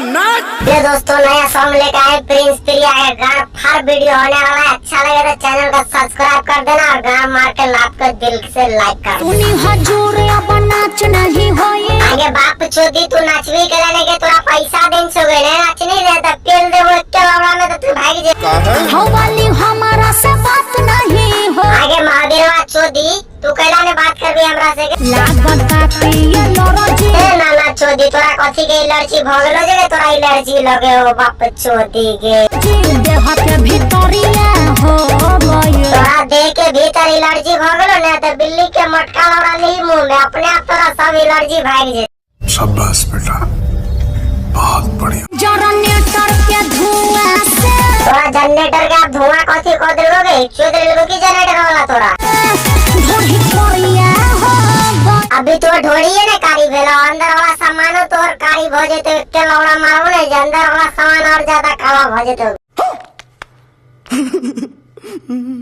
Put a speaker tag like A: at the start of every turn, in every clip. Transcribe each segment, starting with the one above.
A: ये दोस्तों नया सॉन्ग लेकर आए प्रिंस प्रिया है। गाना हर वीडियो होने वाला है, अच्छा लगे तो चैनल को सब्सक्राइब कर देना और गाना मार के लाभ को दिल से लाइक कर देना। आगे बाप चोदी तू नचवी के लेने के तोरा पैसा दिन से गए नाच नहीं देता पेल दे वो के लौड़ा में तो तू भाग जे
B: हो वाली हमारा से बात नहीं हो।
A: आगे महादेवा चोदी तू कैला ने बात कर भी हमरा से
B: लागत पिए लड़जी
A: ना ना चोदी तोरा कथी के एलर्जी भगलो जे तोरा एलर्जी लगे हो बाप चोदी के
B: देह के भीतरिया हो गए
A: तोरा देह के भीतर एलर्जी भगलो ना तो बिल्ली के मटका लौड़ा ली मुंह में अपने आप तोरा सब एलर्जी भाग जे।
C: शाबाश बेटा बहुत बढ़िया।
B: जनरेटर के धुआं से
A: तोरा जनरेटर का धुआं कथी को देलोगे चोद देलोगे की जनरेटर वाला तोरा
B: ढोही छोड़िया हो गए।
A: अभी तो ढोड़ी है ना कारी भेलो अंदर वाला सामान तोर कारी भ जेते के लौड़ा मारो ने अंदर वाला सामान और ज्यादा काला भ जेते।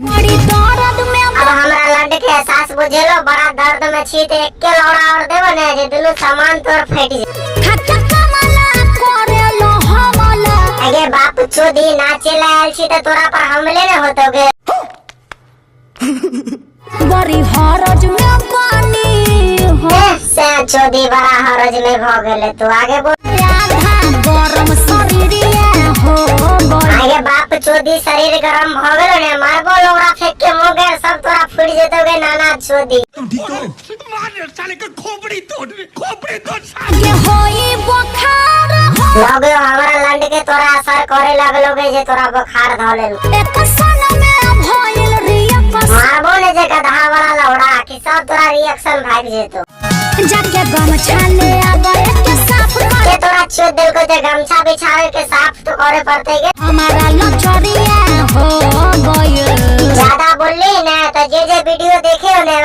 B: बड़ी दर्द में
A: अब हमरा लड्ड के एहसास बुझेलो बड़ा दर्द में छी ते एक के लौड़ा और देबो ने जे दुनु सामान तोर फट जे
B: खट्टा कमला करे लो हमला
A: आगे बाप चोदी नाचे लायल छी त तोरा पर हमले न होतोगे।
B: बड़ी हरज में पानी हो
A: से चोदी बड़ा हरज में भ गेले तू आगे बोल
B: आधा गरम शरीरिया हो गए।
A: आगे बाप चोदी शरीर गरम भ गेलो ने मारबो लौड़ा फेंक के मुंह सब तोरा फूट जेतोगे नाना चोदी
D: मार साले का खोपड़ी तोड़
B: ये होई बुखार हो
A: लगे हमरा लंड के तोरा असर करे लगलोगे जे तोरा बुखार धले
B: एक सन में भइल रिएक्शन
A: मारबो ने जे गधा वाला लौड़ा कि सब तोरा रिएक्शन भाग जेतो
B: जाके गमछा ले आबे के साफ कर
A: के तोरा चोद दिल को जे गमछा बिछावे के साफ तो करे पड़ते के
B: हमारा लचरिया हो गए।
A: ज्यादा बोलली ना तो जे वीडियो देखे हो ने